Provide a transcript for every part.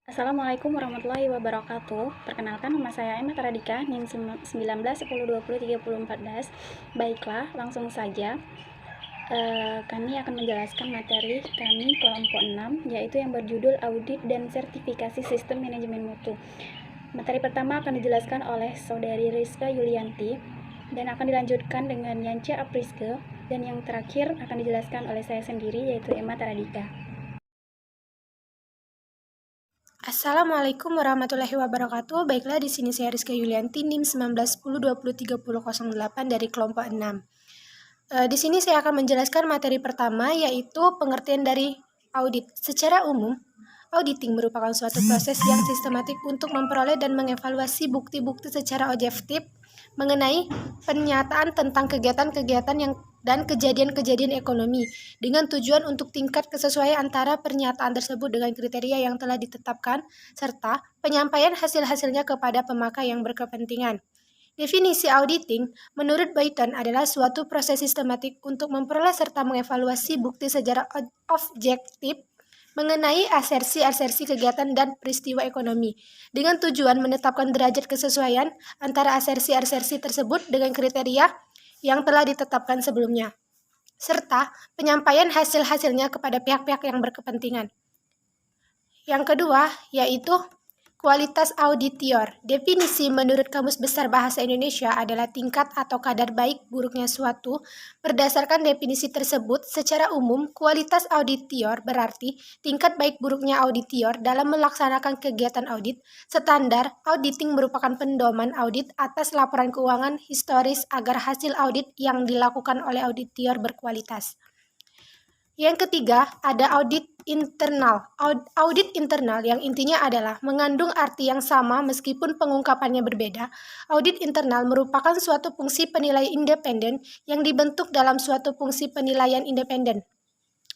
Assalamualaikum warahmatullahi wabarakatuh. Perkenalkan, nama saya Emma Taradika, NIM 19 10 20 30 14. Baiklah, langsung saja. Kami akan menjelaskan materi kami kelompok 6, yaitu yang berjudul Audit dan Sertifikasi Sistem Manajemen Mutu. Materi pertama akan dijelaskan oleh Saudari Rizka Yulianti dan akan dilanjutkan dengan Yance Apriske, dan yang terakhir akan dijelaskan oleh saya sendiri, yaitu Emma Taradika. Assalamualaikum warahmatullahi wabarakatuh. Baiklah, di sini saya Rizka Yulianti, NIM 19 10 20 30 08 dari kelompok 6. Di sini saya akan menjelaskan materi pertama, yaitu pengertian dari audit. Secara umum, auditing merupakan suatu proses yang sistematik untuk memperoleh dan mengevaluasi bukti-bukti secara objektif mengenai pernyataan tentang kegiatan-kegiatan dan kejadian-kejadian ekonomi, dengan tujuan untuk tingkat kesesuaian antara pernyataan tersebut dengan kriteria yang telah ditetapkan, serta penyampaian hasil-hasilnya kepada pemakai yang berkepentingan. Definisi auditing menurut Boyton adalah suatu proses sistematik untuk memperoleh serta mengevaluasi bukti secara objektif mengenai asersi-asersi kegiatan dan peristiwa ekonomi, dengan tujuan menetapkan derajat kesesuaian antara asersi-asersi tersebut dengan kriteria yang telah ditetapkan sebelumnya, serta penyampaian hasil-hasilnya kepada pihak-pihak yang berkepentingan. Yang kedua, yaitu kualitas auditior. Definisi menurut Kamus Besar Bahasa Indonesia adalah tingkat atau kadar baik buruknya suatu. Berdasarkan definisi tersebut, secara umum, kualitas auditior berarti tingkat baik buruknya auditior dalam melaksanakan kegiatan audit. Standar auditing merupakan pedoman audit atas laporan keuangan historis agar hasil audit yang dilakukan oleh auditior berkualitas. Yang ketiga, ada audit internal. Audit internal yang intinya adalah mengandung arti yang sama meskipun pengungkapannya berbeda. Audit internal merupakan suatu fungsi penilaian independen yang dibentuk dalam suatu fungsi penilaian independen.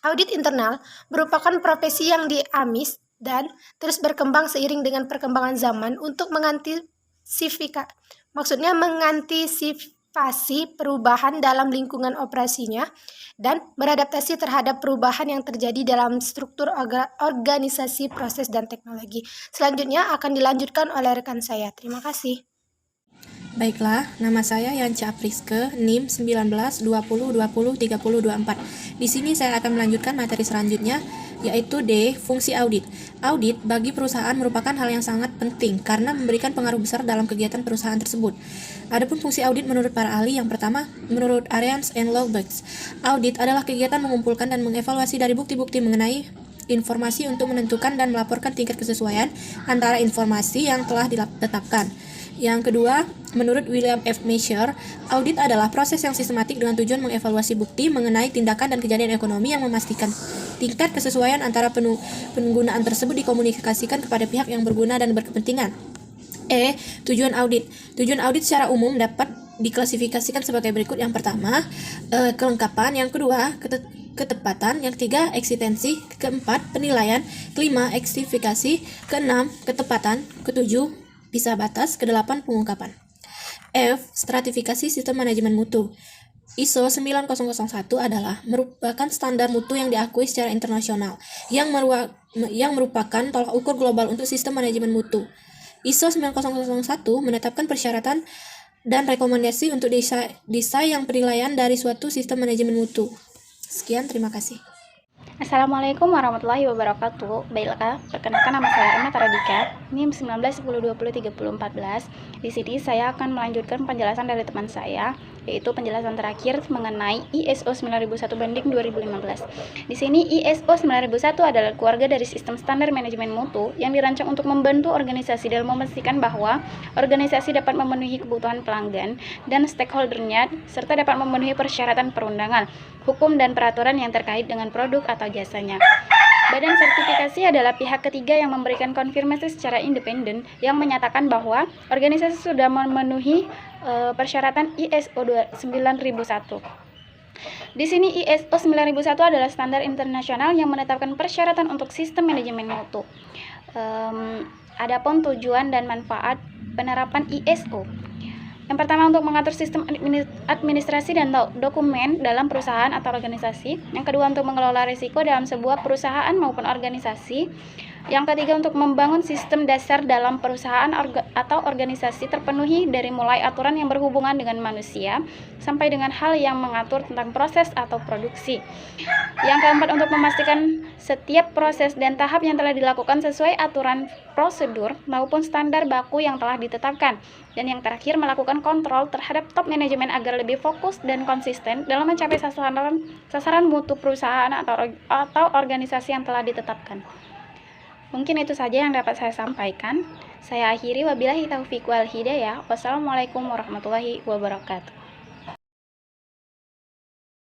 Audit internal merupakan profesi yang dinamis dan terus berkembang seiring dengan perkembangan zaman untuk mengantisipasi perubahan dalam lingkungan operasinya dan beradaptasi terhadap perubahan yang terjadi dalam struktur organisasi, proses, dan teknologi. Selanjutnya akan dilanjutkan oleh rekan saya. Terima kasih. Baiklah, nama saya Yance Apriske, NIM 19 20 20 30 24. Di sini saya akan melanjutkan materi selanjutnya, yaitu D, fungsi audit. Audit bagi perusahaan merupakan hal yang sangat penting karena memberikan pengaruh besar dalam kegiatan perusahaan tersebut. Adapun fungsi audit menurut para ahli, yang pertama, menurut Arians and Lovebacks, audit adalah kegiatan mengumpulkan dan mengevaluasi dari bukti-bukti mengenai informasi untuk menentukan dan melaporkan tingkat kesesuaian antara informasi yang telah ditetapkan. Yang kedua, menurut William F. Measure, audit adalah proses yang sistematik dengan tujuan mengevaluasi bukti mengenai tindakan dan kejadian ekonomi yang memastikan tingkat kesesuaian antara penggunaan tersebut dikomunikasikan kepada pihak yang berguna dan berkepentingan. E. Tujuan audit. Tujuan audit secara umum dapat diklasifikasikan sebagai berikut. Yang pertama, kelengkapan. Yang kedua, ketepatan. Yang ketiga, eksistensi. Keempat, penilaian. Kelima, ekstifikasi. Keenam, ketepatan. Ketujuh, bisa batas. Kedelapan, pengungkapan. F. Stratifikasi sistem manajemen mutu. ISO 9001 adalah merupakan standar mutu yang diakui secara internasional yang merupakan tolak ukur global untuk sistem manajemen mutu. ISO 9001 menetapkan persyaratan dan rekomendasi untuk desain penilaian dari suatu sistem manajemen mutu. Sekian, terima kasih. Assalamualaikum warahmatullahi wabarakatuh. Baiklah, perkenalkan, nama saya Emma Taradika, NIM 19 10 20 30 14. Di sini saya akan melanjutkan penjelasan dari teman saya, yaitu penjelasan terakhir mengenai ISO 9001/2015. Di sini ISO 9001 adalah keluarga dari sistem standar manajemen mutu yang dirancang untuk membantu organisasi dalam memastikan bahwa organisasi dapat memenuhi kebutuhan pelanggan dan stakeholdernya, serta dapat memenuhi persyaratan perundangan, hukum, dan peraturan yang terkait dengan produk atau jasanya. Badan sertifikasi adalah pihak ketiga yang memberikan konfirmasi secara independen yang menyatakan bahwa organisasi sudah memenuhi persyaratan ISO 9001. Di sini ISO 9001 adalah standar internasional yang menetapkan persyaratan untuk sistem manajemen mutu. Adapun tujuan dan manfaat penerapan ISO. Yang pertama, untuk mengatur sistem administrasi dan dokumen dalam perusahaan atau organisasi. Yang kedua, untuk mengelola risiko dalam sebuah perusahaan maupun organisasi. Yang ketiga, untuk membangun sistem dasar dalam perusahaan atau organisasi terpenuhi dari mulai aturan yang berhubungan dengan manusia sampai dengan hal yang mengatur tentang proses atau produksi. Yang keempat, untuk memastikan setiap proses dan tahap yang telah dilakukan sesuai aturan prosedur maupun standar baku yang telah ditetapkan. Dan yang terakhir, melakukan kontrol terhadap top manajemen agar lebih fokus dan konsisten dalam mencapai sasaran mutu perusahaan atau organisasi yang telah ditetapkan. Mungkin itu saja yang dapat saya sampaikan. Saya akhiri, wabillahi taufiq wal hidayah. Wassalamualaikum warahmatullahi wabarakatuh.